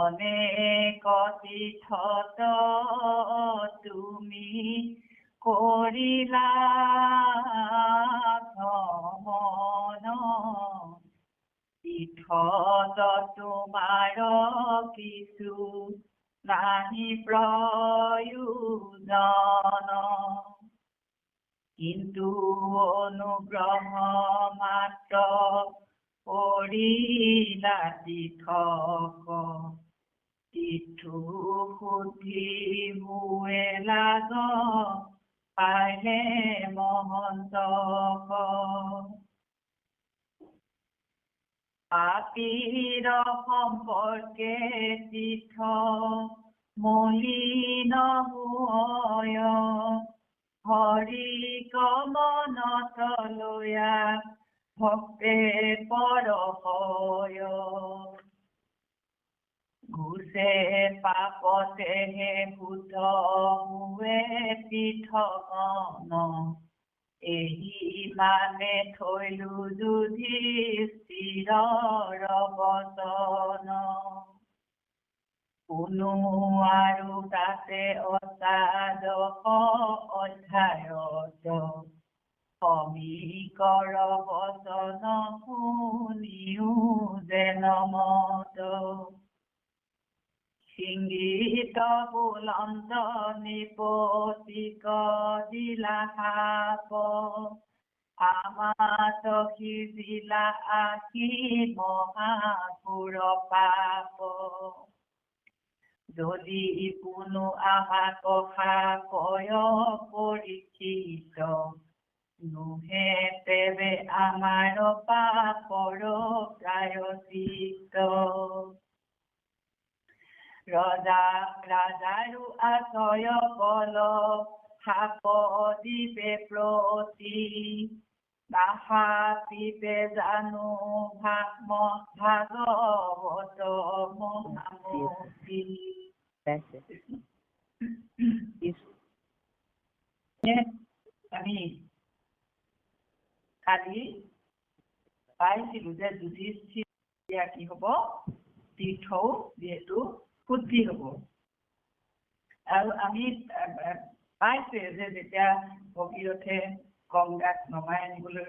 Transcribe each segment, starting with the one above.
অনেক তীৰ্থত তুমি কৰিলা ভ্ৰমণ তীৰ্থত তোমাৰ কিছু নাহি প্ৰয়োজন কিন্তু অনুগ্ৰহ মাত্ৰ কৰিলা তীৰ্থক তীৰ্থ শুদ্ধি মুৱে লাগ পাইলে মহন্তক পাপীৰ সম্পৰ্কে তীৰ্থ মলিন হয় হৰি কমনত লয়া ভক্তে পৰহয় ঘুচে পাপতেহে শুদ্ধ মুৱে তীৰ্থগণ এহি মানে থৈলো যুধিষ্ঠিৰৰ বচন কোনো আৰু তাতে অষ্টাদশ অধ্যায়ত সমীকৰ বচন শুনিও যেন মত সিংগীত বুলন্দ নিপতিক দিলা সাপ আমাত সিজিলা আখি মহাপুৰ পাপ যদি কোনো আমাক সাপয় পৰীক্ষিত নোহে তেবে আমাৰ পাপৰ প্ৰায়শ্চিত্ত ৰাজাৰো আশ্ৰয় বল সাপ দিবে প্ৰতি নাহাপিবে জানো ভাগৱত মহামতি আমি কালি পাইছিলো যে যুধিষ্ঠিৰ কি হব তীৰ্থও যিহেতু শুদ্ধি হব আৰু আমি পাইছে যে যেতিয়া ভগীৰথে গংগাক নমাই আনিবলৈ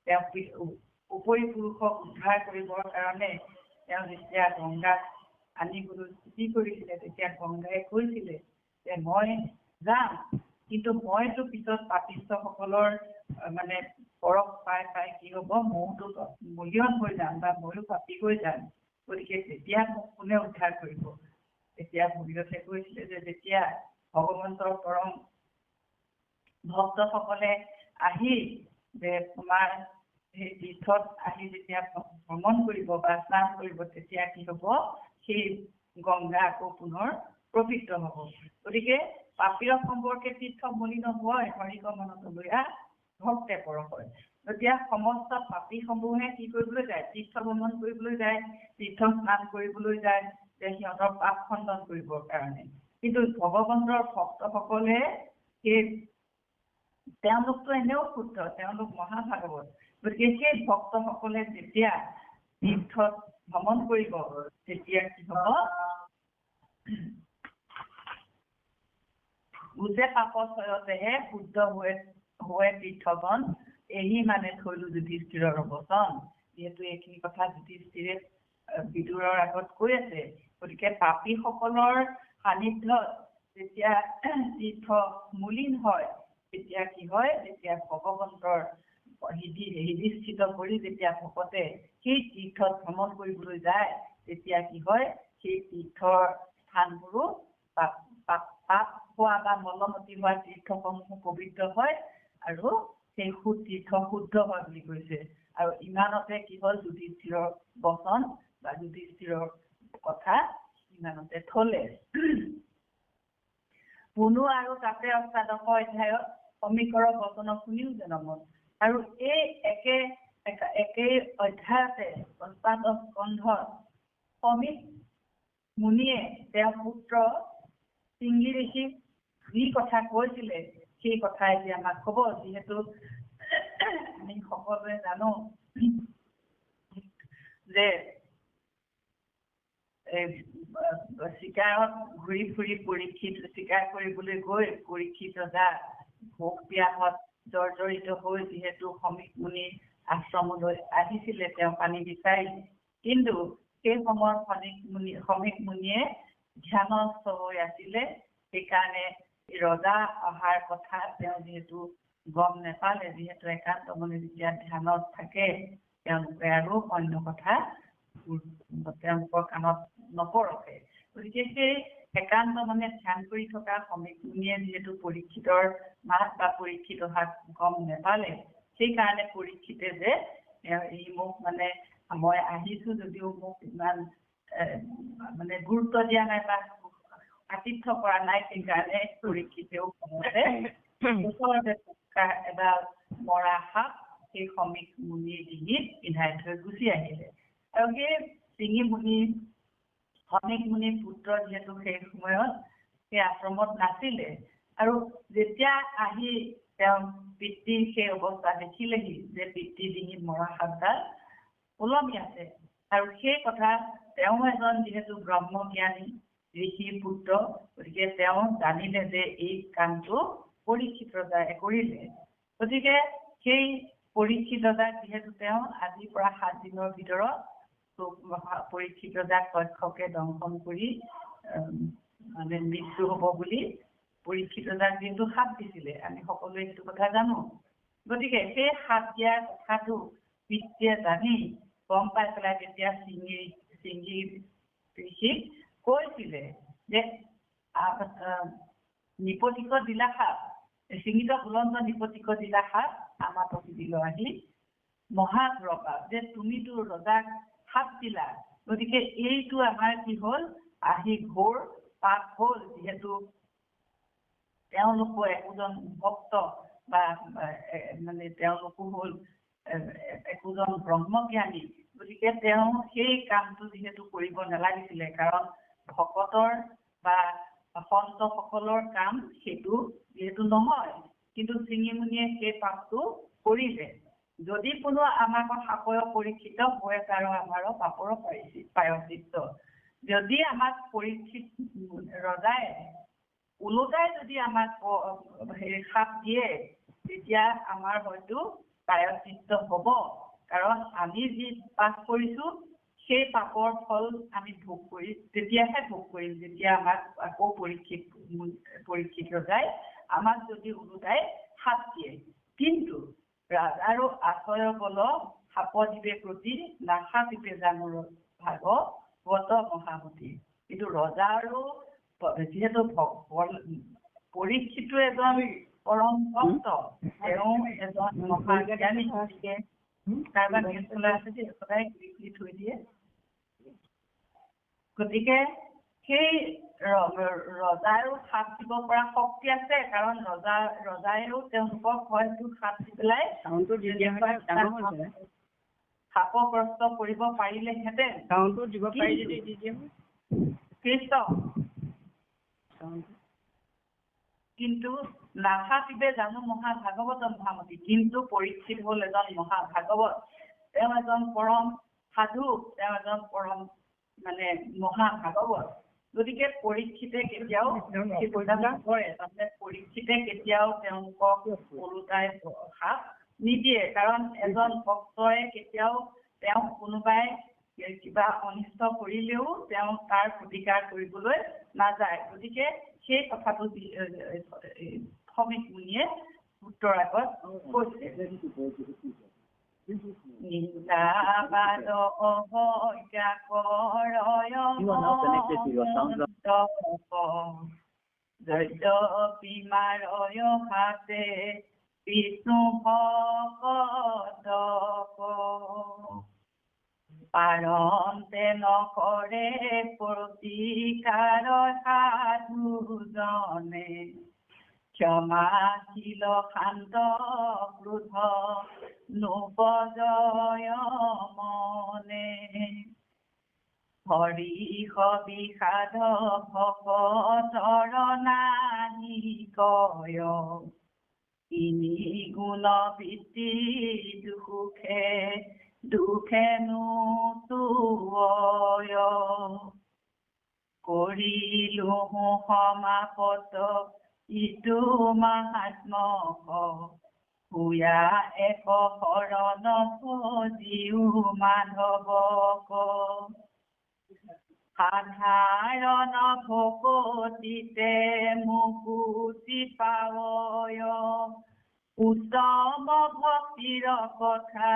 তেওঁ উপৰি পুৰুষক উদ্ধাৰ কৰিবৰ কাৰণে তেওঁ যেতিয়া গংগাক আনিবলৈ স্থিতি কৰিছিলে তেতিয়া গংগাই কৈছিলে যে মই যাম কিন্তু মইতো পিছত পাপিষ্ঠসকলৰ মানে পৰশ পাই কি হব মইতো মলিয়ন হৈ যাম বা মইও পাপী হৈ যাম গতিকে তেতিয়া মোক কোনে উদ্ধাৰ কৰিব তেতিয়া ভগীৰথে কৈছিলে যে যেতিয়া ভগৱন্তৰ পৰম ভক্তসকলে আহি যে তোমাৰ সেই তীৰ্থত আহি যেতিয়া ভ্ৰমণ কৰিব বা স্নান কৰিব তেতিয়া কি হব সেই গংগা আকৌ পুনৰ পবিত্ৰ হব গতিকে পাপীৰ সম্পৰ্কে তীৰ্থ মলিন হয় হৰিকমনত লয়া ভক্তে পৰহয় এতিয়া সমস্ত পাপীসমূহে কি কৰিবলৈ যায় তীৰ্থ ভ্ৰমণ কৰিবলৈ যায় তীৰ্থ স্নান কৰিবলৈ যায় যে সিহঁতৰ পাপ খণ্ডন কৰিবৰ কাৰণে কিন্তু ভগৱন্তৰ ভক্তসকলে সেই তেওঁলোকতো এনেও শুদ্ধ তেওঁলোক মহাভাগৱত গতিকে সেই ভক্তসকলে যেতিয়া তীৰ্থত ভ্ৰমণ কৰিব তেতিয়া কি হব বুজে পাপচয়তেহে শুদ্ধ হৈ তীৰ্থগণ এহি মানে থৈলো যুধিষ্ঠিৰৰ বচন যিহেতু এইখিনি কথা যুধিষ্ঠিৰে বিদুৰৰ আগত কৈ আছে গতিকে পাপীসকলৰ সান্নিধ্যত যেতিয়া তীৰ্থ মলিন হয় তেতিয়া কি হয় যেতিয়া ভগৱন্তৰ হৃদিস্থিত কৰি যেতিয়া ভকতে সেই তীৰ্থত ভ্ৰমণ কৰিবলৈ যায় তেতিয়া কি হয় সেই তীৰ্থৰ স্থানবোৰো পাপ হোৱা বা মলমতি হোৱা তীৰ্থসমূহ পবিত্ৰ হয় আৰু সেই তীৰ্থ শুদ্ধ হয় বুলি কৈছে আৰু ইমানতে কি হ'ল যুধিষ্ঠিৰৰ বচন বা যুধিষ্ঠিৰৰ কথা ইমানতে থলে পুনু আৰু তাতে অষ্টাদশ অধ্যায়ত সমীকৰৰ বচন শুনিও জনমত আৰু এই একেই অধ্যায়তে অষ্টাদশ স্কন্ধত সমীক মুনিয়ে তেওঁৰ পুত্ৰ সিংহী ঋষিক যি কথা কৈছিলে সেই কথা এতিয়া আমাক কব যিহেতু আমি সকলোৱে জানো যে চিকাৰত ঘূৰি ফুৰি পৰীক্ষিত চিকাৰ কৰিবলৈ গৈ পৰীক্ষিত ৰজা ভোক পিয়াহত জৰ্জৰিত হৈ যিহেতু সমীক মুনিৰ আশ্ৰমলৈ আহিছিলে তেওঁ পানী বিচাৰি কিন্তু সেই সময়ত সমীক মুনিয়ে ধ্যানস্থ হৈ আছিলে সেইকাৰণে ৰজা অহাৰ কথা তেওঁ যিহেতু গম নেপালে যিহেতু একান্ত মনে যেতিয়া ধ্যানত থাকে তেওঁলোকে আৰু অন্য কথা তেওঁলোকৰ কাণত নপৰখে গতিকে সেই একান্ত মনে ধ্যান কৰি থকা সমীক মুনিয়ে যিহেতু পৰীক্ষিতৰ মাত বা পৰীক্ষিত অহাত গম নেপালে সেইকাৰণে পৰীক্ষিতে যে ই মোক মানে মই আহিছোঁ যদিও মোক ইমান মানে গুৰুত্ব দিয়া নাই বা আতিথ্য কৰা নাই সেইকাৰণে পৰীক্ষিতেও ওচৰতে এডাল মৰা সাপ সেই সমীক মুনিৰ ডিঙিত পিন্ধাই থৈ গুচি আহিলে আৰু সেই সমীক মুনিৰ পুত্ৰ যিহেতু সেই সময়ত সেই আশ্ৰমত নাছিলে আৰু যেতিয়া আহি তেওঁ পিতৃৰ সেই অৱস্থা দেখিলেহি যে পিতৃৰ ডিঙিত মৰা সাপডাল ওলমি আছে আৰু সেই কথা তেওঁ এজন যিহেতু ব্ৰহ্মজ্ঞানী ঋষিৰ পুত্ৰ গতিকে তেওঁ জানিলে যে এই কামটো পৰীক্ষিত ৰজাই কৰিলে গতিকে সেই পৰীক্ষিত ৰজাক যিহেতু তেওঁ আজিৰ পৰা 7 দিনৰ ভিতৰত পৰীক্ষিত ৰজাক তক্ষকে দংশন কৰি মানে মৃত্যু হ'ব বুলি পৰীক্ষিত ৰজাক যিহেতু সাপ দিছিলে আমি সকলোৱে সেইটো কথা জানো গতিকে সেই সাপ দিয়াৰ কথাটো পিতৃয়ে জানি গম পাই পেলাই তেতিয়া সিংহী ঋষিক কৈছিলে যে নিপতিক দিলা সাপ সিংহিত উলন্ত নিপতিক দিলা সাপ আমাৰ প্ৰতিদিল আহি মহাপ্ৰপাপ যে তুমিতো ৰজাক সাপ দিলা গতিকে এইটো আমাৰ কি হ'ল আহি ঘোৰ পাপ হ'ল যিহেতু তেওঁলোকো একোজন ভক্ত বা মানে তেওঁলোকো হ'ল একোজন ব্ৰহ্মজ্ঞানী গতিকে তেওঁ সেই কামটো যিহেতু কৰিব নালাগিছিলে কাৰণ ভকতৰ বা সন্তসকলৰ কাম সেইটো যিহেতু নহয় কিন্তু সিংহী মুনিয়ে সেই পাপটো কৰিলে যদি কোনো আমাৰ সাপৰ পৰীক্ষিত হৈ আৰু আমাৰো পাপৰ প্ৰায়শ্চিত্ত যদি আমাক পৰীক্ষিত ৰজাই ওলোটাই যদি আমাক সাপ দিয়ে তেতিয়া আমাৰ হয়তো প্ৰায়শ্চিত্ত হ'ব কাৰণ আমি যি পাপ কৰিছোঁ সেই পাপৰ ফল আমি ভোগ কৰি তেতিয়াহে ভোগ কৰিম যেতিয়া আমাক আকৌ পৰীক্ষিত ৰজাই আমাক যদি ওলোটাই সাপ দিয়ে কিন্তু ৰাজাৰো আশ্ৰয় বল সাপদ্বীপে প্ৰতি নাসাপিপে জানুৰ ভাগৱত মহামতী কিন্তু ৰজাৰো যিহেতু পৰীক্ষিতো এজন পৰম ভক্ত তেওঁ এজন মহাজ্ঞানী গতিকে কাৰোবাৰ নিউজ চলাই আছে যে সদায় ক্লিক থৈ দিয়ে গতিকে সেই ৰজাৰো সাপ দিব পৰা শক্তি আছে কাৰণ ৰজায়েও তেওঁলোকক হয়তো সাপ দি পেলাই সাপগ্ৰস্ত কৰিব পাৰিলেহেঁতেন কৃষ্ণ কিন্তু নাসাপিবে জানো মহাভাগৱত মহামতী কিন্তু পৰীক্ষিত হ'ল এজন মহাভাগৱত তেওঁ এজন পৰম সাধু তেওঁ এজন পৰম মানে মহাভাগৱত গতিকে পৰীক্ষিতে কেতিয়াও কৰে তাৰমানে পৰীক্ষিতে কেতিয়াও তেওঁলোকক ওলোটাই সাপ নিদিয়ে কাৰণ এজন ভক্তৰে কেতিয়াও তেওঁ কোনোবাই কিবা অনিষ্ট কৰিলেও তেওঁ তাৰ প্ৰতিকাৰ কৰিবলৈ নাযায় গতিকে সেই কথাটো সমীক মুনিয়ে উত্তৰ আগত কৈছে বিষ্ণু ভকত পাৰন্তে নকৰে প্ৰতিকাৰ সাধুজনে ক্ষমাশীল শান্ত ক্ৰোধ নোপজয় মনে হৰি বিষাদ ভকতৰ নাহি কয় তিনি গুণ বৃত্তি দুখে নো তুয় কৰিলো সমাপত ইটো মাহাত্মক ভূয়া এক শৰণ জিউ মাধৱক সাধাৰণ ভকতিতে মুকুতি পাৱয় উত্তম ভক্তিৰ কথা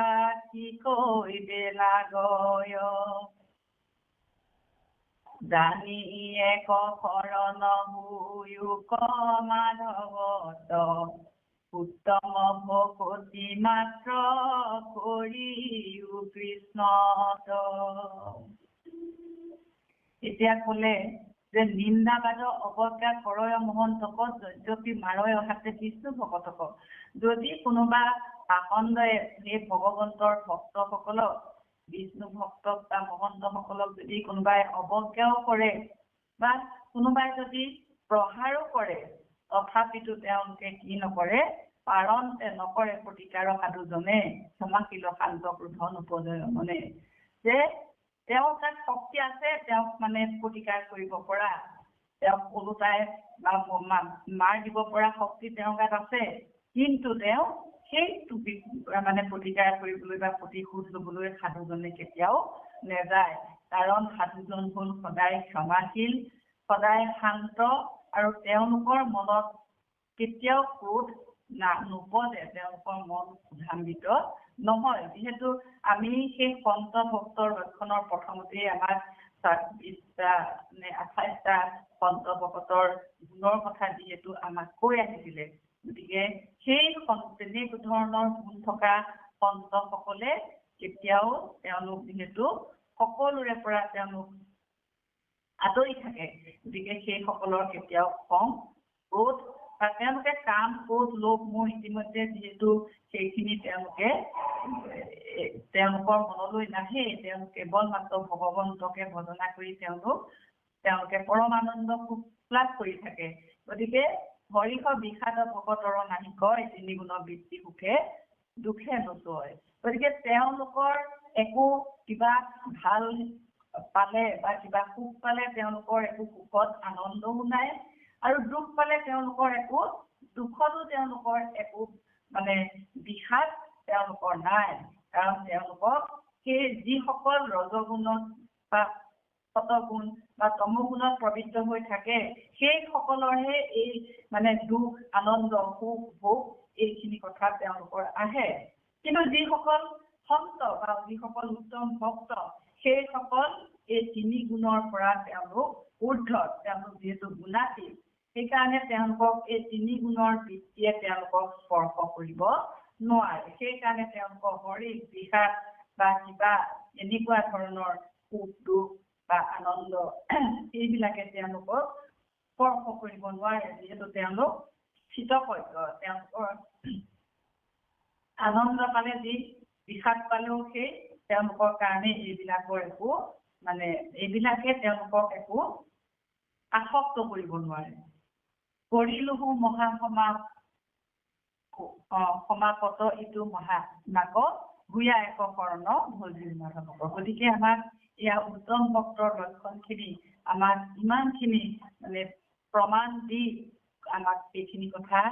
কি কৈবে লাগয় জানি এক শৰণ হুয়ুক মাধৱত উত্তম ভকতি মাত্ৰ কৰিও কৃষ্ণত এতিয়া ক'লে যে নিন্দাবাদ অৱজ্ঞা কৰয় মহন্তক যদ্যপি মাৰয় হাতে বিষ্ণু ভকতক যদি কোনোবা পাখণ্ডয়ে সেই ভগৱন্তৰ ভক্তসকলক বিষ্ণু ভক্তক বা মহন্তসকলক যদি কোনোবাই অৱজ্ঞাও কৰে বা কোনোবাই যদি প্ৰহাৰো কৰে তথাপিতো তেওঁলোকে কি নকৰে পাৰণ নকৰে প্ৰতিকাৰ সাধুজনে ক্ষমাশীল শান্ত ক্ৰোধ নোপজয় মনে যে তেওঁৰ তাত শক্তি আছে তেওঁক মানে প্ৰতিকাৰ কৰিব পৰা তেওঁক ওলোটাই বা মাৰ দিব পৰা শক্তি তেওঁৰ গাত আছে কিন্তু তেওঁ সেইটো মানে প্ৰতিকাৰ কৰিবলৈ বা প্ৰতিশোধ ল'বলৈ সাধুজনে কেতিয়াও নেযায় কাৰণ সাধুজন হ'ল সদায় ক্ষমাশীল সদায় শান্ত আৰু তেওঁলোকৰ মনত কেতিয়াও ক্ৰোধ নোপজে তেওঁলোকৰ মন ক্ৰোধান্বিত নহয় যিহেতু আমি সেই সন্ত ভক্তৰ লক্ষণৰ প্ৰথমতেই আমাক 28টা সন্ত ভকতৰ গুণৰ কথা যিহেতু আমাক কৈ আহিছিলে গতিকে সেই তেনেকুৱা ধৰণৰ গুণ থকা সন্তসকলে কেতিয়াও তেওঁলোক যিহেতু সকলোৰে পৰা তেওঁলোক আঁতৰি থাকে গতিকে সেইসকলৰ কেতিয়াও খং ক্ৰোধ বা তেওঁলোকে কাম ক্ৰোধ লোভ মোহ ইতিমধ্যে যিহেতু সেইখিনি তেওঁলোকৰ মনলৈ নাহে তেওঁলোকে কেৱল মাত্ৰ ভগৱন্তকে ভজনা কৰি তেওঁলোকে পৰমানন্দ সুখ লাভ কৰি থাকে গতিকে হৰিষ বিষাদ ভকতৰ নাহি কয় তিনি গুণ বৃত্তি সুখে দুখে নচয় গতিকে তেওঁলোকৰ একো কিবা ভাল পালে বা কিবা সুখ পালে তেওঁলোকৰ একো সুখত আনন্দও নাই আৰু দুখ পালে তেওঁলোকৰ একো দুখতো তেওঁলোকৰ একো মানে বিষাদ তেওঁলোকৰ নাই কাৰণ তেওঁলোকক সেই যিসকল ৰজগুণত বা সতগুণ বা তমগুণত প্ৰবৃত্ত হৈ থাকে সেই সকলৰহে এই মানে দুখ আনন্দ সুখ ভোগ এইখিনি কথা তেওঁলোকৰ আহে কিন্তু যিসকল সন্ত বা যিসকল উত্তম ভক্ত সেইসকল এই তিনি গুণৰ পৰা তেওঁলোক ঊৰ্ধ্বত তেওঁলোক যিহেতু গুণাতীত সেইকাৰণে তেওঁলোকক এই তিনি গুণৰ বৃত্তিয়ে তেওঁলোকক স্পৰ্শ কৰিব নোৱাৰে সেইকাৰণে তেওঁলোকৰ হৰি বিষাদ বা কিবা এনেকুৱা ধৰণৰ সুখ দুখ বা আনন্দ এইবিলাকে তেওঁলোকক স্পৰ্শ কৰিব নোৱাৰে যিহেতু তেওঁলোক চিতপজ্ঞ তেওঁলোকৰ আনন্দ পালে যি বিষাদ পালেও সেই তেওঁলোকৰ কাৰণে এইবিলাকৰ একো মানে এইবিলাকে তেওঁলোকক একো আসক্ত কৰিব নোৱাৰে কৰিলোহু সমাপত ইটো মহাত্মাক ভূয়া এক শৰণ ভজিও মাধৱক গতিকে আমাক এয়া উত্তম ভক্তৰ লক্ষণখিনি আমাক ইমানখিনি মানে প্ৰমাণ দি আমাক এইখিনি কথা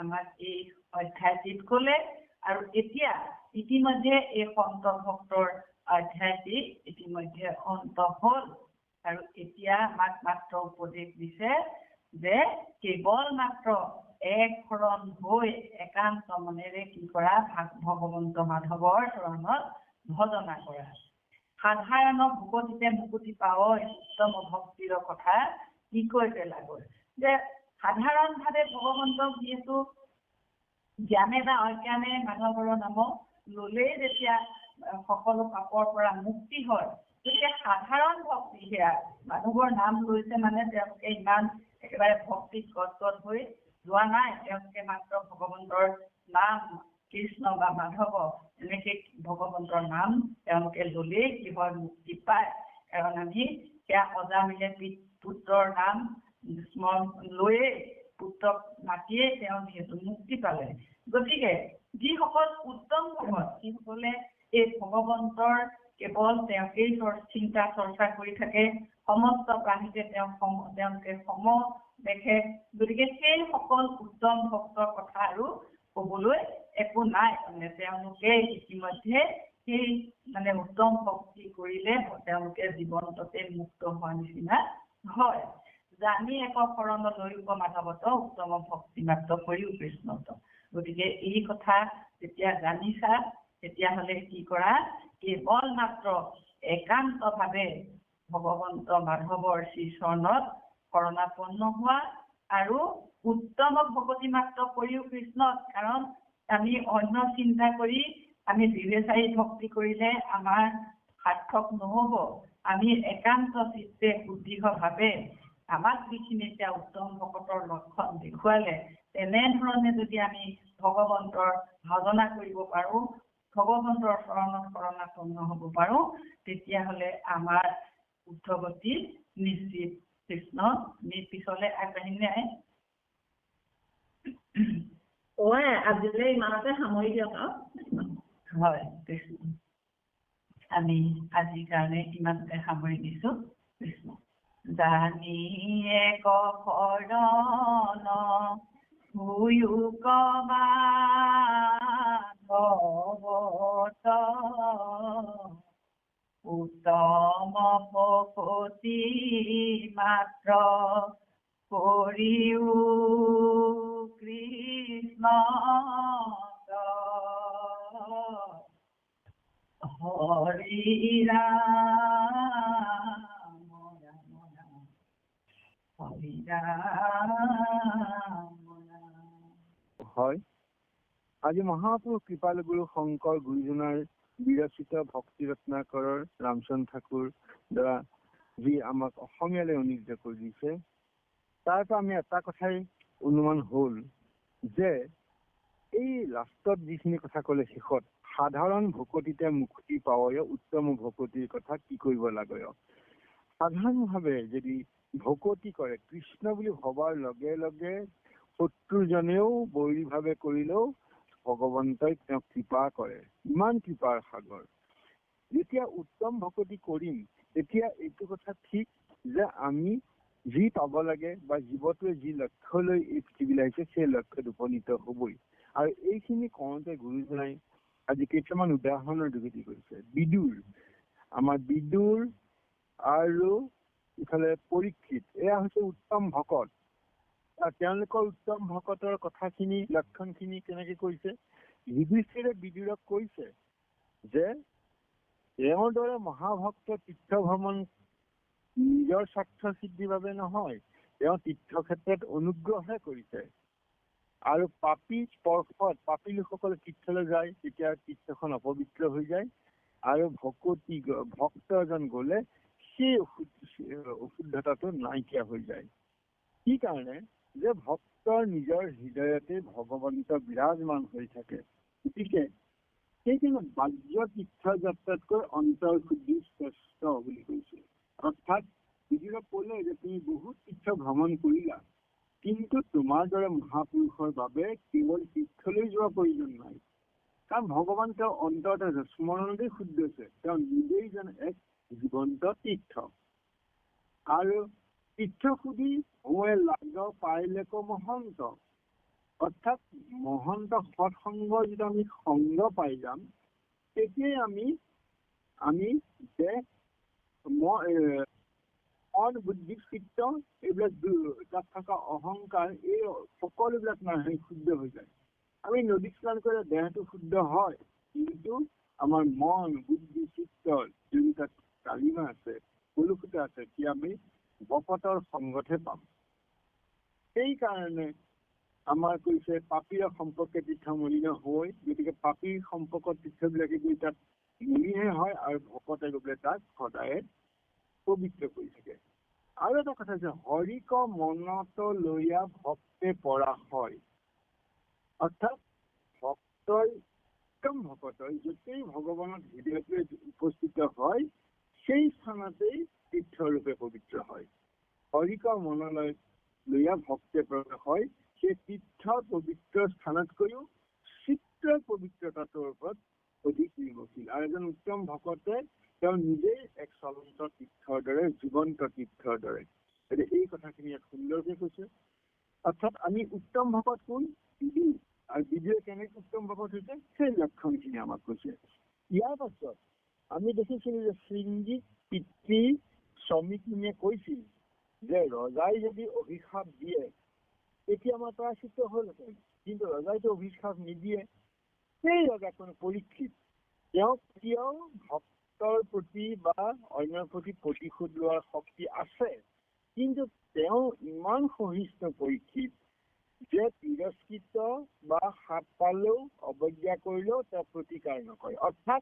আমাক এই অধ্যায়টিত ক'লে আৰু এতিয়া ইতিমধ্যে এই সন্ত ভক্তৰ অধ্যায়টি ইতিমধ্যে অন্ত হ'ল আৰু এতিয়া আমাক মাত্ৰ উপদেশ দিছে যে কেৱল মাত্ৰ এক শৰণ হৈ একান্ত মনেৰে কি কৰা ভগৱন্ত মাধৱৰ চৰণত ভজনা কৰা সাধাৰণ ভকতিতে মুকুতি পাৱই উত্তম ভক্তিৰ কথা কি কৈ পেলাগৈ যে সাধাৰণভাৱে ভগৱন্তক যিহেতু জ্ঞানে বা অজ্ঞানে মাধৱৰ নামক ল'লেই যেতিয়া সকলো পাপৰ পৰা মুক্তি হয় গতিকে সাধাৰণ ভক্তি সেয়া মাধৱৰ নাম লৈছে মানে তেওঁলোকে ইমান একেবাৰে ভক্তিত গদগদ হৈ যোৱা নাই তেওঁলোকে মাত্ৰ ভগৱন্তৰ নাম কৃষ্ণ বা মাধৱ এনেকে ভগৱন্তৰ নাম তেওঁলোকে ল'লেই কি হয় মুক্তি পায় কাৰণ আমি সেয়া অজামিলে পুত্ৰৰ নাম স্মৰণ লৈয়ে পুত্ৰক মাতিয়ে তেওঁ যিহেতু মুক্তি পালে গতিকে যিসকল উত্তম ভকত যিসকলে এই ভগৱন্তৰ কেৱল তেওঁকেই চিন্তা চৰ্চা কৰি থাকে সমস্ত প্ৰাণীতে তেওঁলোকে সম দেখে। গতিকে সেই সকল উত্তম ভক্তৰ কথা আৰু ক'বলৈ একো নাই। মানে তেওঁলোকে ইতিমধ্যে সেই মানে উত্তম ভক্তি কৰিলে তেওঁলোকে জীৱন্ততে মুক্ত হোৱাৰ নিচিনা হয়। জানি এক শৰণ লৈব মাধৱত উত্তম ভক্তি মাত্ৰ কৰিও কৃষ্ণত। গতিকে এই কথা যেতিয়া জানিছা তেতিয়াহ'লে কি কৰা, কেৱল মাত্ৰ একান্তভাৱে ভগৱন্ত মাধৱৰ শ্ৰীচৰণত শৰণাপন্ন হোৱা আৰু উত্তম ভকতি মাত্ৰ কৰিও কৃষ্ণত। কাৰণ আমি অন্য চিন্তা কৰি আমি বিবেচাৰী ভক্তি কৰিলে আমাৰ সাৰ্থক নহ'ব। আমি একান্ত চিত্তে শুদ্ধিভাৱে আমাক যিখিনি এতিয়া উত্তম ভকতৰ লক্ষণ দেখুৱালে তেনেধৰণে যদি আমি ভগৱন্তৰ ভজনা কৰিব পাৰোঁ, ভগৱন্তৰ চৰণত শৰণাপন্ন হ'ব পাৰোঁ, তেতিয়াহ'লে আমাৰ উদ্ধগতি নিশ্চিত। কৃষ্ণ পিছলৈ আগবাঢ়িম নাই। আজিলৈ ইমানতে সামৰি দিয়ক আৰু। হয় কৃষ্ণ, আমি আজিৰ কাৰণে ইমানতে সামৰি দিছোঁ। কৃষ্ণ জানি এক শৰণ লৈব মাধৱত উত্তম ভকতি মাত্ৰ কৰিও কৃষ্ণত। হৰি ৰাম ৰাম ৰাম হৰি ৰাম ৰাম। হয়, আজি মহাপুৰুষ কৃপালু গুৰু শংকৰ গুৰুজনাৰ বিৰচিত ভক্তি ৰত্নাকৰৰ ৰামচন্দ্ৰ ঠাকুৰ দ্বাৰা যি আমাক অসমীয়ালৈ অনুদিত কৰি দিছে, তাৰ পৰা আমি এটা কথাই অনুমান হ'ল যে এই লাষ্টত যিখিনি কথা ক'লে শেষত, সাধাৰণ ভকতিতে মুক্তি পাৱয় উত্তম ভকতিৰ কথা কি কৰিব লাগে। সাধাৰণভাৱে যদি ভকতি কৰে, কৃষ্ণ বুলি ভবাৰ লগে লগে শত্ৰুজনেও বৈৰীভাৱে কৰিলেও ভগৱন্তই তেওঁক কৃপা কৰে। ইমান কৃপাৰ সাগৰ। যেতিয়া উত্তম ভকতি কৰিম তেতিয়া এইটো কথা ঠিক যে আমি যি পাব লাগে বা জীৱটোৱে যি লক্ষ্য লৈ এই পৃথিৱীলৈ আহিছে সেই লক্ষ্যত উপনীত হ'বই। আৰু এইখিনি কওঁতে গুৰুজনাই আজি কেইটামান উদাহৰণৰ যোগেদি কৰিছে। আমাৰ বিদুৰ আৰু ইফালে পৰীক্ষিত, এয়া হৈছে উত্তম ভকত। তেওঁলোকৰ উত্তম ভকতৰ কথাখিনি লক্ষণখিনি কেনেকে কৈছে, যুধিষ্ঠিৰে বিদুৰক কৈছে যে তেওঁৰ দৰে মহাভক্ত তীৰ্থ ভ্ৰমণ নিজৰ স্বাৰ্থ সিদ্ধিৰ বাবে নহয়, তেওঁ তীৰ্থক্ষেত্ৰত অনুগ্ৰহহে কৰিছে। আৰু পাপী স্পৰ্শত, পাপী লোকসকলে তীৰ্থলৈ যায় তেতিয়া তীৰ্থখন অপবিত্ৰ হৈ যায়, আৰু ভক্ত এজন গ'লে সেই অশুদ্ধতাটো নাইকিয়া হৈ যায়। কি কাৰণে যে ভক্তৰ নিজৰ হৃদয়তে ভগৱন্ত বিৰাজমান হৈ থাকে। গতিকে সেইকাৰণে বাহ্য তীৰ্থ যাত্ৰাতকৈ অন্তৰ শুদ্ধি শ্ৰেষ্ঠ বুলি কৈছে। অৰ্থাৎ বিদুৰক ক'লে যে তুমি বহুত তীৰ্থ ভ্ৰমণ কৰিলা, কিন্তু তোমাৰ দৰে মহাপুৰুষৰ বাবে কেৱল তীৰ্থলৈ যোৱা প্ৰয়োজন নাই। কাৰণ ভগৱান তেওঁ অন্তৰত আছে, স্মৰণতেই শুদ্ধ আছে, তেওঁ নিজেই যেন এক জীৱন্ত তীৰ্থ। আৰু তীৰ্থ সুধি মই লাগ পাইলেক মহন্ত, অৰ্থাৎ মহন্ত সৎসংগ যদি আমি সংগ পাই যাম তেতিয়াই আমি যে মন বুদ্ধি চিত্ত এইবিলাক তাত থকা অহংকাৰ এই সকলোবিলাক নাহে, শুদ্ধ হৈ যায়। আমি নদী স্নান কৰিলে দেহটো শুদ্ধ হয়, কিন্তু আমাৰ মন বুদ্ধি চিত্ত যদি তাত কালিমা আছে, কলুষিত আছে, কি আমি বপতৰ সংগতহে পাম। সেইকাৰণে আমাৰ কৈছে পাপীৰ সম্পৰ্কে তীৰ্থ মলিন হৈ, গতিকে পাপীৰ সম্পৰ্কত তীৰ্থবিলাকে গৈ তাত মলিনহে হয়, আৰু ভকতে গৈ তাক সদায় পবিত্ৰ কৰি থাকে। আৰু এটা কথা যে হৰিক মনত লৈয়া ভক্তে পৰা হয়, অৰ্থাৎ ভক্তৰ উত্তম ভকতৰ যতেই ভগৱানৰ হৃদয়টোৱে উপস্থিত হয় সেই স্থানতেই তীৰ্থৰূপে পবিত্ৰ হয়। হৰিক মনলৈ লৈয়া ভক্তে পৰা হয়, সেই তীৰ্থ পবিত্ৰ স্থানতকৈও চিত্ৰৰ পবিত্ৰতাটোৰ ওপৰত অধিক নিৰ্ভৰশীল। আৰু এজন উত্তম ভকতে তেওঁ নিজেই এক চলন্ত তীৰ্থৰ দৰে, জীৱন্ত তীৰ্থৰ দৰে। গতিকে এই কথাখিনি ইয়াত সুন্দৰকৈ কৈছে। অৰ্থাৎ আমি উত্তম ভকত কোন? বিদু। আৰু বিদুৱে কেনেকৈ উত্তম ভকত হৈছে সেই লক্ষণখিনি আমাক কৈছে। ইয়াৰ পাছত আমি দেখিছিলো যে শৃংগীক পিতৃ শ্ৰমিকীয়ে কৈছিল যে ৰজাই যদি অভিশাপ দিয়ে তেতিয়া আমাৰ প্ৰায়শ্চিত্ত হ'লহেঁতেন, কিন্তু ৰজাইতো অভিশাপ নিদিয়ে। সেই ৰজাখন পৰীক্ষিত, তেওঁ কেতিয়াও ভক্তৰ প্ৰতি বা অন্যৰ প্ৰতি প্ৰতিশোধ লোৱাৰ শক্তি আছে, কিন্তু তেওঁ ইমান সহিষ্ণু পৰীক্ষিত যে তিৰস্কৃত বা শাপ পালেও অৱজ্ঞা কৰিলেও তেওঁ প্ৰতিকাৰ নকৰে। অৰ্থাৎ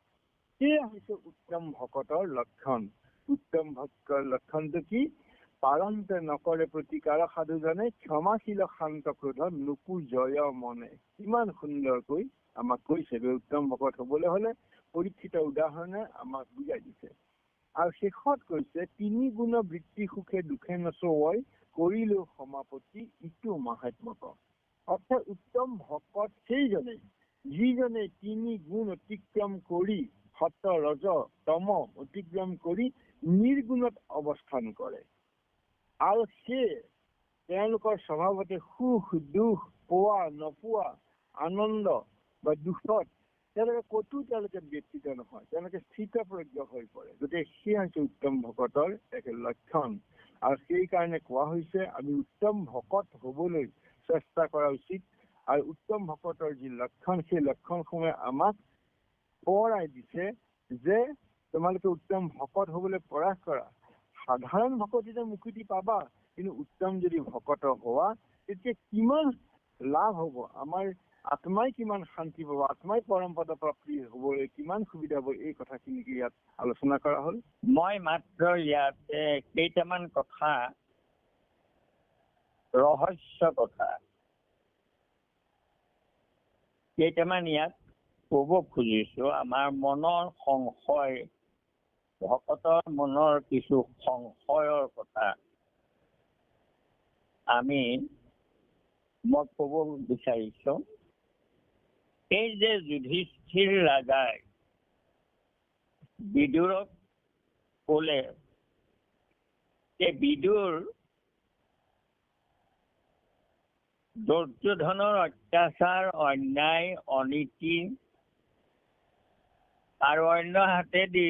সেয়া হৈছে উত্তম ভকতৰ লক্ষণ। উত্তম ভক্তৰ লক্ষণটো কি? পাৰন্তে নকৰে প্ৰতিকাৰ সাধুজনে, ক্ষমাশীল শান্ত ক্ৰোধ নুপুজয় মনে। ইমান সুন্দৰকৈ আমাক কৈছে। উত্তম ভকত হবলৈ হলে পৰীক্ষিত উদাহৰণে আমাক বুজাই দিছে। আৰু শেষত কৈছে তিনি গুণ বৃত্তি সুখে দুখে নচয়, কৰিলেও সমাপতি ইটো মাহাত্মক। অৰ্থাৎ উত্তম ভকত সেইজনে যিজনে তিনি গুণ অতিক্ৰম কৰি, সত্য ৰজ তম অতিক্ৰম কৰি নিৰ্গুণত অৱস্থান কৰে। আৰু সেয়ে তেওঁলোকৰ স্বভাৱতে সুখ দুখ, পোৱা নোপোৱা, আনন্দ বা দুখত তেওঁলোকে ব্যক্তিত নহয়, তেওঁলোকে স্থিতপ্ৰজ্ঞ হৈ পৰে। গতিকে সেয়া হৈছে উত্তম ভকতৰ এক লক্ষণ। আৰু সেইকাৰণে কোৱা হৈছে আমি উত্তম ভকত হবলৈ চেষ্টা কৰা উচিত। আৰু উত্তম ভকতৰ যি লক্ষণ, সেই লক্ষণসমূহে আমাক সোঁৱৰাই দিছে যে তোমালোকে উত্তম ভকত হবলৈ প্ৰয়াস কৰা। সাধাৰণ ভকতিতে মুকুতি পাবা, কিন্তু উত্তম যদি ভকত হোৱা তেতিয়া কিমান লাভ হব, আমাৰ আত্মাই কিমান শান্তি পাব, আত্মাই পৰম পদ প্ৰাপ্তি হবলৈ কিমান সুবিধা হব, এই কথাখিনিকে ইয়াত আলোচনা কৰা হল। মই মাত্ৰ ইয়াতে কেইটামান কথা, ৰহস্য কথা কেইটামান ইয়াত ক'ব খুজিছো। আমাৰ মনৰ সংশয়, ভকতৰ মনৰ কিছু সংশয়ৰ কথা মই ক'ব বিচাৰিছো। এই যে যুধিষ্ঠিৰ ৰাজাই বিদুৰক ক'লে যে বিদুৰ দুৰ্যোধনৰ অত্যাচাৰ, অন্যায়, অনীতি আৰু অন্য হাতেদি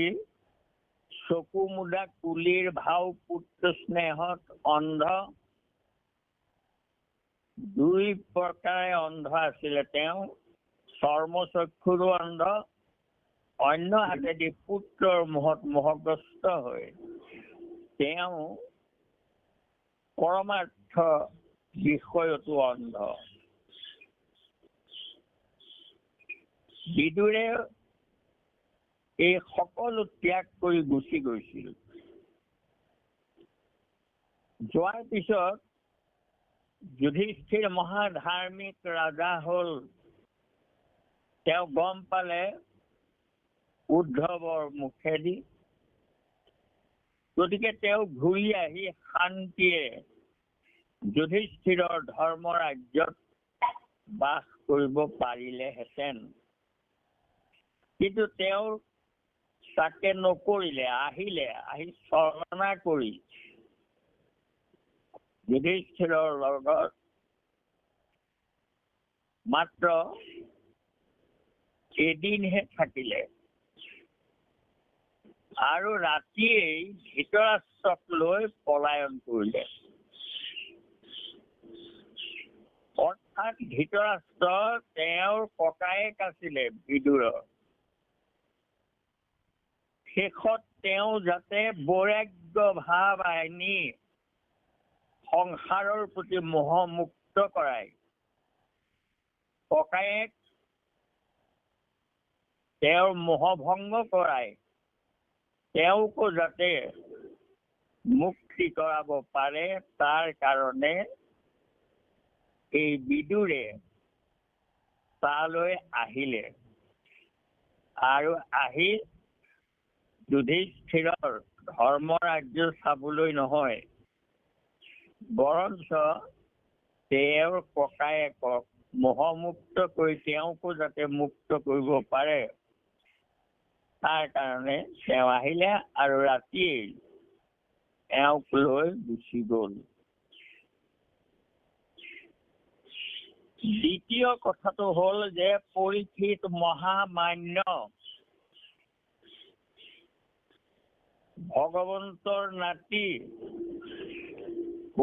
চকু মুদা কুলিৰ ভাও, পুত্ৰ স্নেহত অন্ধ, দুই প্ৰকাৰে অন্ধ আছিলে তেওঁ। চৰ্মচক্ষুৰো অন্ধ, অন্য হাতেদি পুত্ৰৰ মোহত মোহগ্ৰস্ত হৈ তেওঁ পৰমাৰ্থ বিষয়তো অন্ধ। বিদুৰে এই সকলো ত্যাগ কৰি গুচি গৈছিল। যোৱাৰ পিছত যুধিষ্ঠিৰ মহাধাৰ্মিক ৰাজা হল। তেওঁ গম পালে উদ্ধৱৰ মুখেদি, গতিকে তেওঁ ঘূৰি আহি শান্তিৰে যুধিষ্ঠিৰৰ ধৰ্ম ৰাজ্যত বাস কৰিব পাৰিলেহেঁতেন, কিন্তু তেওঁ তাকে নকৰিলে। আহি ছলনা কৰি যুধিষ্ঠিৰৰ লগত মাত্ৰ এদিনহে থাকিলে, আৰু ৰাতিয়েই ধৃতৰাষ্ট্ৰক লৈ পলায়ন কৰিলে। অৰ্থাৎ ধৃতৰাষ্ট্ৰ তেওঁৰ ককায়েক আছিলে বিদুৰৰ। শেষত তেওঁ যাতে বৈৰাগ্য ভাৱ আনি সংসাৰৰ প্ৰতি মোহমুক্ত কৰাই, ককায়েক তেওঁৰ মোহভংগ কৰাই তেওঁকো যাতে মুক্তি কৰাব পাৰে, তাৰ কাৰণে এই বিদুৰে তালৈ আহিলে। আৰু আহি যুধিষ্ঠিৰৰ ধৰ্ম ৰাজ্য চাবলৈ নহয়, বৰঞ্চ তেওঁৰ ককায়েকক মোহমুক্ত কৰি তেওঁকো যাতে মুক্ত কৰিব পাৰে তাৰ কাৰণে তেওঁ আহিলে আৰু ৰাতিয়েই এওঁক লৈ গুচি গ'ল। দ্বিতীয় কথাটো হ'ল যে পৰীক্ষিত মহামান্য ভগৱন্তৰ নাতি,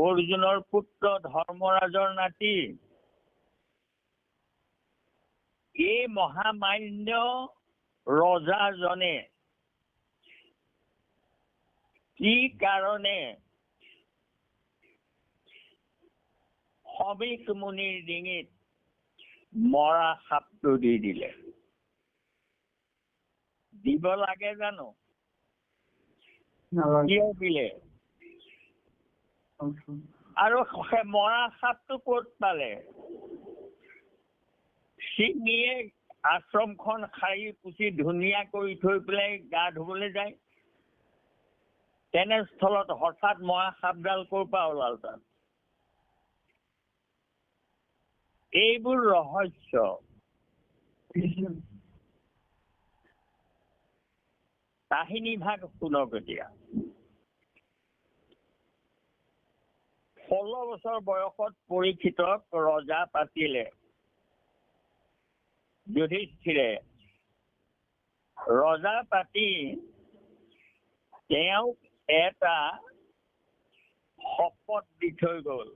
অৰ্জুনৰ পুত্ৰ ধৰ্মৰাজৰ নাতি, এই মহামান্য ৰজাজনে কি কাৰণে সবিক মুনিৰ ডিঙিত মৰা সাপটো দি দিলে? দিব লাগে জানো? কিয় দিলে? আৰু মৰা সাপটো ক'ত পালে? সিঙিয়ে আশ্ৰমখন সাৰি পুচি ধুনীয়া কৰি থৈ পেলাই গা ধুবলৈ যায়। তেনেস্থলত হঠাৎ মৰা সাপডাল ক'ৰ পৰা ওলাল তাত? এইবোৰ ৰহস্য। কাহিনী ভাগ শুনক এতিয়া। 16 বছৰ বয়সত পৰীক্ষিতক ৰজা পাতিলে যুধিষ্ঠিৰে। ৰজা পাতি তেওঁক এটা শপত দি থৈ গ'ল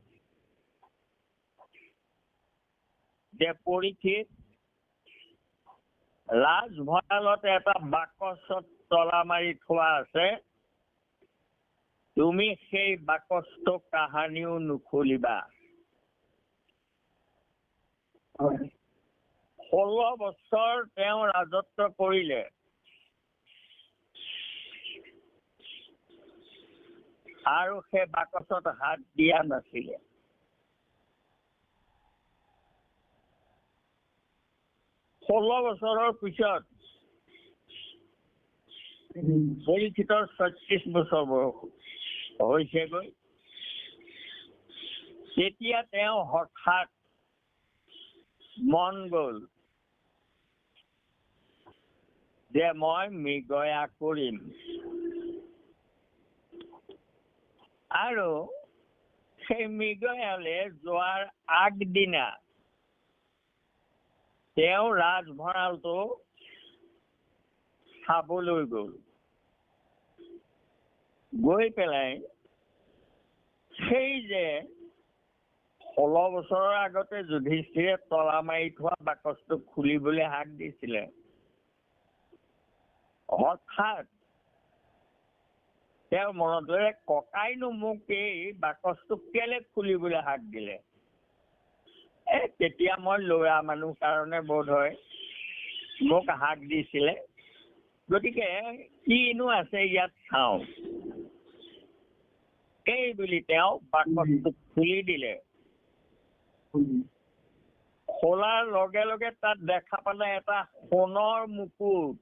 যে পৰীক্ষিত, ৰাজভঁৰালত এটা বাকচত তলা মাৰি থোৱা আছে, তুমি সেই বাকচটো কাহানিও নুখুলিবা। 16 বছৰ তেওঁ ৰাজত্ব কৰিলে। আৰু সেই বাকচত হাত দিয়া নাছিলে। ষোল্ল বছৰৰ পিছত পৰীক্ষিতৰ 36 বছৰ বয়স হৈছেগৈ। তেতিয়া তেওঁ হঠাৎ মন গ'ল যে মই মৃগয়া কৰিম। আৰু সেই মৃগয়ালৈ যোৱাৰ আগদিনা তেওঁ ৰাজভঁৰালটো চাবলৈ গ'ল। গৈ পেলাই সেই যে 16 বছৰৰ আগতে যুধিষ্ঠিৰে তলা মাৰি থোৱা বাকচটো খুলিবলৈ হাক দিছিলে, হঠাৎ তেওঁৰ মনত ধৰে, ককাইনো মোক এই বাকচটো কেলে খুলিবলৈ হাক দিলে? তেতিয়া মই ল'ৰা মানুহ কাৰণে বোধ হয় মোক হাক দিছিলে, গতিকে কিনো আছে ইয়াত চাওঁ। এই বুলি তেওঁ বাকচটো খুলি দিলে। খোলাৰ লগে লগে তাত দেখা পালে এটা সোণৰ মুকুট,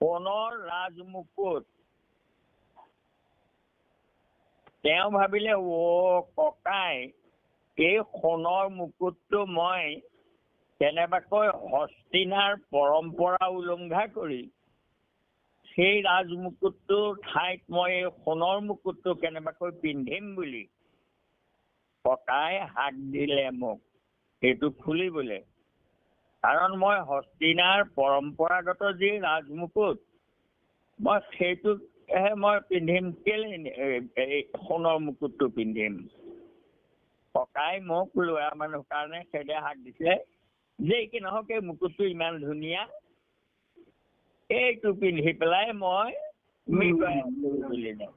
সোণৰ ৰাজমুকুট। তেওঁ ভাবিলে, ককাই, এই সোণৰ মুকুটটো মই কেনেবাকৈ হস্তিনাৰ পৰম্পৰা উলংঘা কৰি সেই ৰাজমুকুটটোৰ ঠাইত মই এই সোণৰ মুকুটটো কেনেবাকৈ পিন্ধিম বুলি ককাই হাক দিলে মোক এইটো খুলিবলৈ। কাৰণ মই হস্তিনাৰ পৰম্পৰাগত যি ৰাজমুকুট, মই সেইটোহে মই পিন্ধিম, কেলে সোণৰ মুকুটটো পিন্ধিম? ককাই মোক ল'ৰা মানুহ কাৰণে সেইদৰে হাক দিছিলে যে কি নহওক এই মুকুটটো ইমান ধুনীয়া, এইটো পিন্ধি পেলাই মই মৃগয়ালৈ যাম।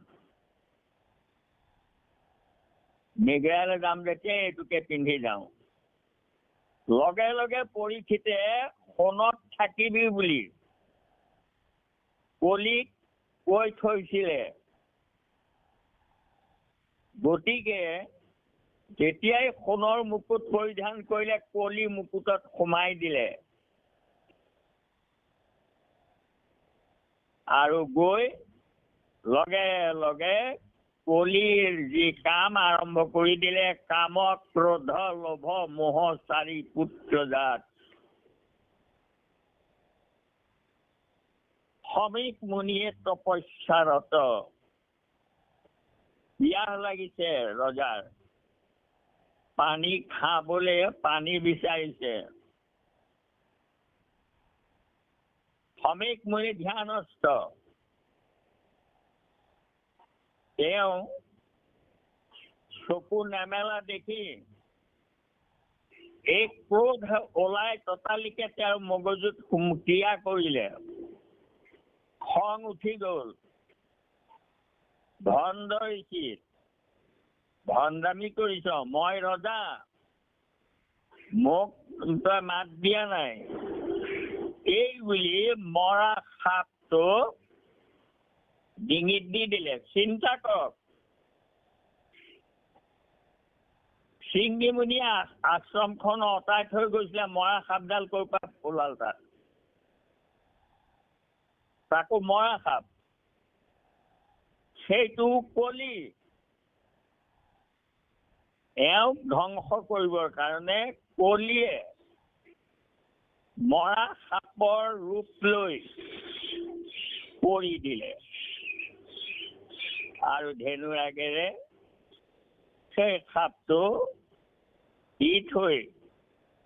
মৃগয়ালৈ যাম যেতিয়া এইটোকে পিন্ধি যাওঁ। লগে লগে পৰীক্ষিতে সোণত থাকিবি বুলি কলিক কৈ থৈছিলে। গতিকে যেতিয়াই সোণৰ মুকুট পৰিধান কৰিলে, কলি মুকুটত সোমাই দিলে আৰু গৈ লগে লগে কলিৰ যি কাম আৰম্ভ কৰি দিলে, কাম ক্ৰোধ লোভ মোহ চাৰি পুত্ৰ জাত। সমীক মুনিয়ে তপস্যাৰত পিয়াহ লাগিছে ৰজাৰ পানী খাবলৈ পানী বিচাৰিছে সমীক মুনি ধ্যানস্থ তেওঁ চকু নেমেলা দেখি এই ক্ৰোধ ওলাই ততালিকে তেওঁৰ মগজুত ক্ৰিয়া কৰিলে খং উঠি গল ভণ্ড ঋষি ভণ্ডামি কৰিছ মই ৰজা মোক তই মাত দিয়া নাই এই বুলি মৰা সাপটো ডিঙিত দি দিলে চিন্তা কৰক সিংহী মুনিয়ে আশ্ৰমখন অঁতাই থৈ গৈছিলে মৰা সাপডাল ক'ৰ পৰা ওলাল তাকো মৰা সাপ সেইটো কলি এওঁক ধ্বংস কৰিবৰ কাৰণে কলিয়ে মৰা সাপৰ ৰূপ লৈ কৰি দিলে আৰু ধেনুৰ আগেৰে সেই সাপটো দি থৈ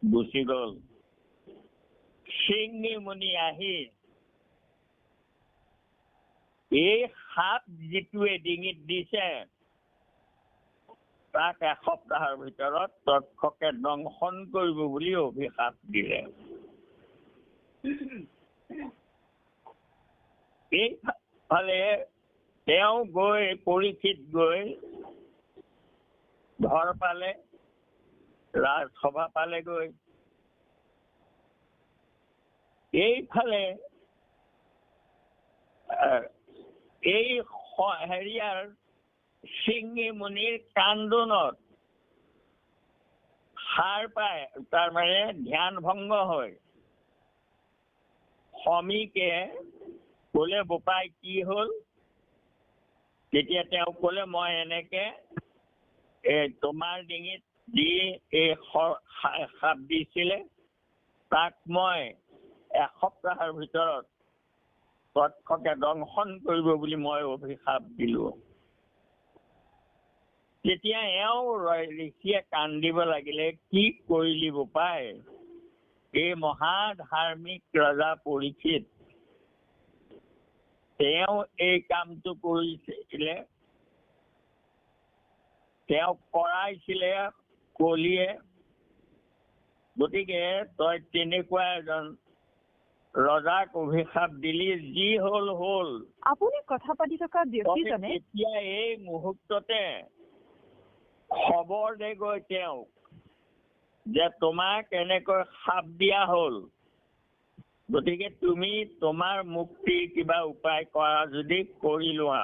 গুচি গল সিংহী মুনি আহি এই সাপ যিটোৱে ডিঙিত দিছে তাক এসপ্তাহৰ ভিতৰত তক্ষকে দংশন কৰিব বুলি অভিশাপ দিলে এইফালে তেওঁ গৈ পৰীক্ষিত গৈ ঘৰ পালে ৰাজসভা পালেগৈ এইফালে এই হেৰিয়াৰ সিংহী মুনিৰ কান্দোনত সাৰ পায় তাৰমানে ধ্যান ভংগ হয় সমীকে কলে বোপাই কি হল তেতিয়া তেওঁ কলে মই এনেকে তোমাৰ ডিঙিত যি এই সাপ দিছিলে তাক মই এসপ্তাহৰ ভিতৰত তক্ষকে দংশন কৰিব বুলি মই অভিশাপ দিলো তেতিয়া এওঁ ঋষিয়ে কান্দিব লাগিলে কি কৰিলি বোপাই এই মহা ধাৰ্মিক ৰজা পৰীক্ষিত তেওঁ এই কামটো কৰিছিলে তেওঁ কৰাইছিলে কলিয়ে গতিকে তই তেনেকুৱা এজন ৰজাক অভিশাপ দিলি যি হল হল আপুনি কথা পাতি থকা ব্যক্তিজনে এতিয়া এই মুহূৰ্ততে খবৰ দে গৈ তেওঁক যে তোমাক এনেকৈ সাপ দিয়া হল গতিকে তুমি তোমাৰ মুক্তিৰ কিবা উপায় কৰা যদি কৰি লোৱা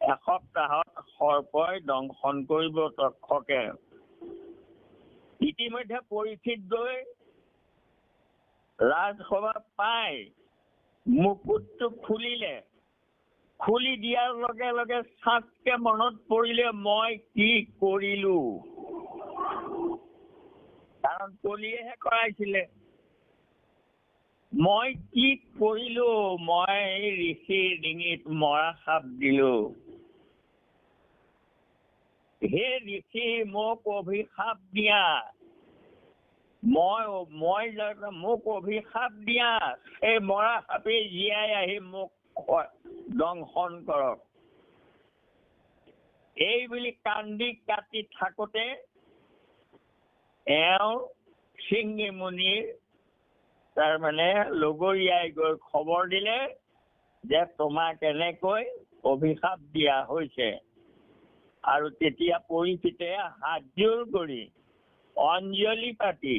এসপ্তাহত সৰ্পই দংশন কৰিব তক্ষকে ইতিমধ্যে পৰীক্ষিত গৈ ৰাজসভা পাই মুকুটটো খুলিলে খুলি দিয়াৰ লগে লগে চাককে মনত পৰিলে মই কি কৰিলো কাৰণ কলিয়েহে কৰাইছিলে মই কি কৰিলো মই ঋষিৰ ডিঙিত মৰা সাপ দিলো হে ঋষি মোক অভিশাপ দিয়া মোক অভিশাপ দিয়া সেই মৰা সাপে জীয়াই আহি মোক দংশন কৰক এই বুলি কান্দি কাটি থাকোতে এওঁ সিংহী মুনিৰ তাৰমানে লগৰীয়াই গৈ খবৰ দিলে যে তোমাক এনেকৈ অভিশাপ দিয়া হৈছে আৰু তেতিয়া পৰীক্ষিতে হাতযোৰ কৰি অঞ্জলি পাতি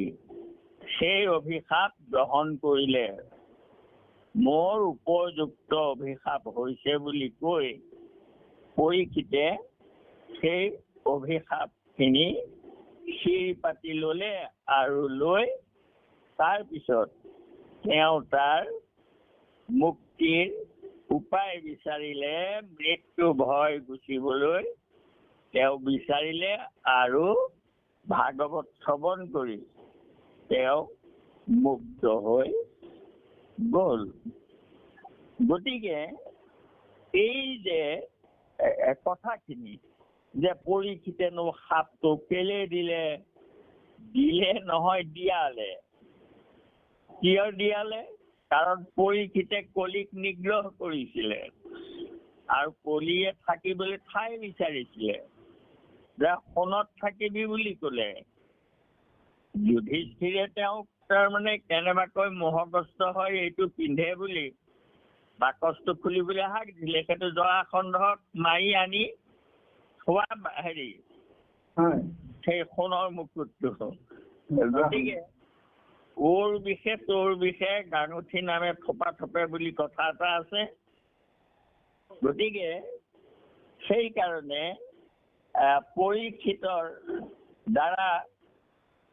সেই অভিশাপ গ্ৰহণ কৰিলে মোৰ উপযুক্ত অভিশাপ হৈছে বুলি কৈ পৰীক্ষিতে সেই অভিশাপখিনি শিৰ পাতি ললে আৰু লৈ তাৰপিছত তেওঁ তাৰ মুক্তিৰ উপায় বিচাৰিলে মৃত্যু ভয় গুচিবলৈ তেওঁ বিচাৰিলে আৰু ভাগৱত শ্ৰৱণ কৰি তেওঁ মুক্ত হৈ গল গতিকে এই যে কথাখিনি যে পৰীক্ষিতেনো সাপটো কেলে দিলে নহয় দিয়ালে। কিয় দিয়ালে? কাৰণ পৰীক্ষিতে কলিক নিগ্ৰহ কৰিছিলে আৰু কলিয়ে থাকিবলৈ ঠাই বিচাৰিছিলে। যে সোণত থাকিবি বুলি ক'লে যুধিষ্ঠিৰে তেওঁক তাৰমানে কেনেবাকৈ মোহগ্ৰস্ত হয় এইটো পিন্ধে বুলি বাকচটো খুলিবলৈ হাক দিলে। সেইটো জৰাসন্ধক মাৰি আনি থোৱা সেই সোণৰ মুকুটটো। গতিকে ওৰ বিষে তোৰ বিষে গাঙঠি নামে থোপা থপে বুলি কথা এটা আছে। গতিকে সেইকাৰণে পৰীক্ষিতৰ দ্বাৰা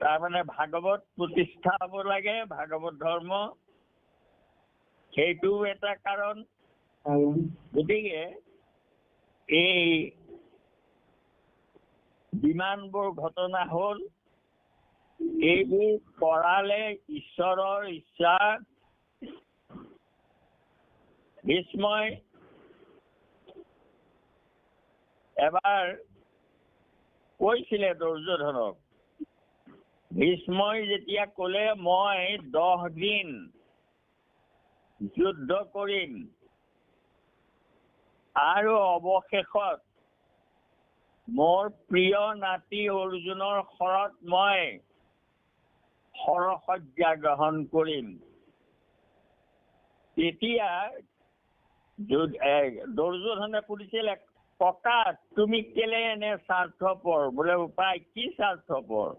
তাৰমানে ভাগৱত প্ৰতিষ্ঠা হ'ব লাগে, ভাগৱত ধৰ্ম, সেইটোও এটা কাৰণ। গতিকে এই যিমানবোৰ ঘটনা হ'ল এইবোৰ কৰালে ঈশ্বৰৰ ইচ্ছা। ভীষ্মই এবাৰ কৈছিলে দুৰ্যোধনক, ভীষ্মই যেতিয়া ক'লে মই 10 দিন যুদ্ধ কৰিম আৰু অৱশেষত মোৰ প্ৰিয় নাতি অৰ্জুনৰ শৰত মই শৰসজ্ঞা গ্ৰহণ কৰিম, তেতিয়া দুৰ্যোধনে সুধিছিলে ককা তুমি কেলে এনে স্বাৰ্থপৰ? বোলে উপায় কি স্বাৰ্থপৰ?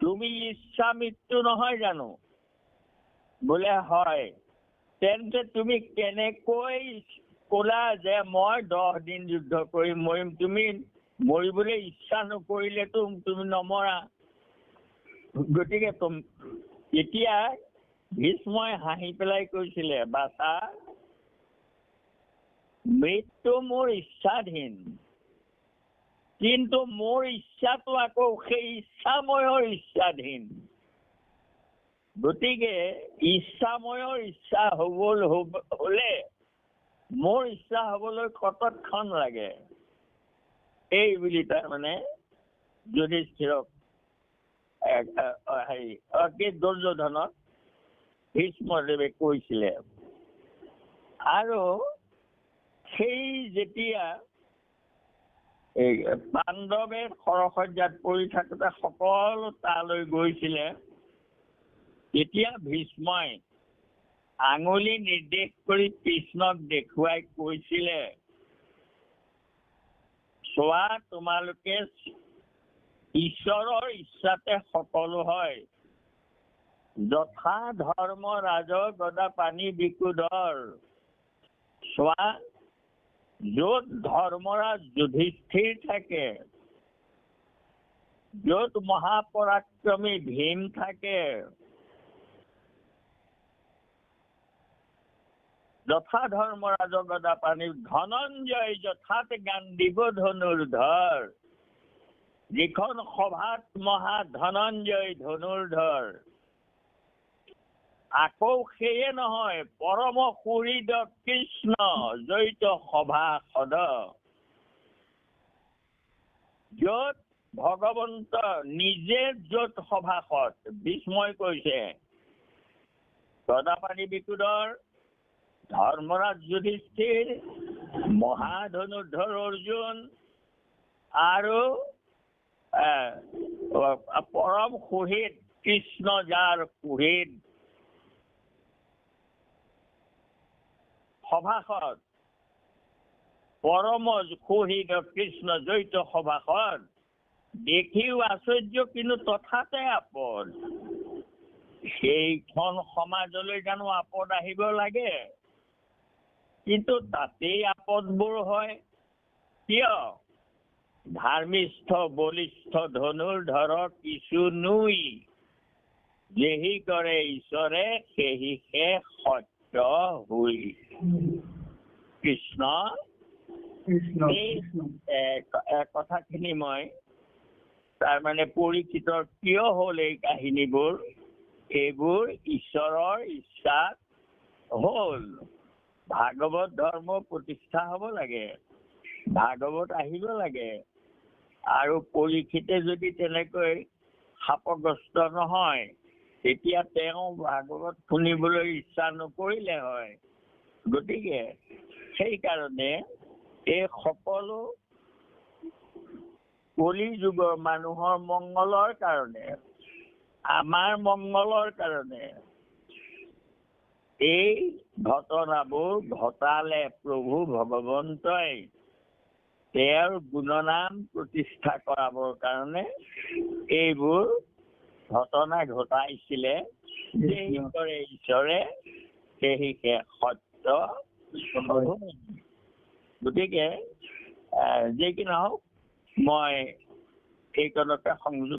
তুমি ইচ্ছা মৃত্যু নহয় জানো? বোলে হয়। তেন্তে তুমি কেনেকৈ ক'লা যে মই 10 দিন যুদ্ধ কৰি মৰিম? তুমি মৰিবলৈ ইচ্ছা নকৰিলেতো তুমি নমৰা। গতিকে এতিয়া ভীষ্মই হাঁহি পেলাই কৈছিলে বাছা মৃত্যু মোৰ ইচ্ছাধীন, কিন্তু মোৰ ইচ্ছাটো আকৌ সেই ইচ্ছাময়ৰ ইচ্ছাধীন। গতিকে ইচ্ছাময়ৰ ইচ্ছা হলে মোৰ ইচ্ছা হবলৈ কতক্ষণ লাগে, এই বুলি তাৰমানে যুধিষ্ঠিৰক দুৰ্যোধনক ভীষ্মদেৱে কৈছিলে। আৰু সেই যেতিয়া এই পাণ্ডৱে শৰসজ্ঞাত পৰি থাকোতে সকলো তালৈ গৈছিলে, তেতিয়া ভীষ্মই আঙুলি নিৰ্দেশ কৰি কৃষ্ণক দেখুৱাই কৈছিলে চোৱা তোমালোকে ঈশ্বৰৰ ইচ্ছাতে সকলো হয়, যথা ধৰ্ম ৰাজ গদা পানী বিকুধৰ। চোৱা য'ত ধৰ্মৰাজ যুধিষ্ঠিৰ থাকে, য'ত মহাপৰাক্ৰমী ভীম থাকে, যথা ধৰ্মৰাজ গদা পানী ধনঞ্জয় যথাত গান্ধিব ধনুৰ্ধৰ। যিখন সভাত মহা ধনঞ্জয় ধনুৰ্ধৰ, আকৌ সেয়ে নহয় পৰম সুহৃদ কৃষ্ণ জয়িত সভাসদ। য'ত ভগৱন্ত নিজে য'ত সভাসদ, ভীষ্মই কৈছে গদাপাণি বিকুধৰ, ধৰ্মৰাজ যুধিষ্ঠিৰ, মহাধনুৰ্ধৰ অৰ্জুন আৰু পৰম সুহৃদ কৃষ্ণ যাৰ সুহৃদ সভাসদ, পৰম সুহৃদ কৃষ্ণ জয়িত সভাসদ, দেখিও আশ্চৰ্য কিন্তু তথাতে আপদ। সেইখন সমাজলৈ জানো আপদ আহিব লাগে? কিন্তু তাতেই আপদবোৰ হয়। কিয়? ধাৰ্মিষ্ঠ বলিষ্ঠ ধনুৰ্ধৰ কিছু নুই, যেহি কৰে ঈশ্বৰে সেহিহে সত্য হুই। কৃষ্ণ এই কথাখিনি মই তাৰমানে পৰীক্ষিতৰ কিয় হ'ল এই কাহিনীবোৰ, এইবোৰ ঈশ্বৰৰ ইচ্ছাত হ'ল। ভাগৱত ধৰ্ম প্ৰতিষ্ঠা হ'ব লাগে, ভাগৱত আহিব লাগে। আৰু পৰীক্ষিতে যদি তেনেকৈ শাপগ্ৰস্ত নহয়, তেতিয়া তেওঁ ভাগৱত শুনিবলৈ ইচ্ছা নকৰিলে হয়। গতিকে সেইকাৰণে এই সকলো কলি যুগৰ মানুহৰ মংগলৰ কাৰণে, আমাৰ মংগলৰ কাৰণে এই ঘটনাবোৰ ঘটালে প্ৰভু ভগৱন্তই। তেওঁৰ গুণনাম প্ৰতিষ্ঠা কৰাবৰ কাৰণে এইবোৰ ঘটনা ঘটাইছিলে। ঈশ্বৰে সেয়ে সত্য। গতিকে যি কি নহওক, মই এইকণতে সংযোগ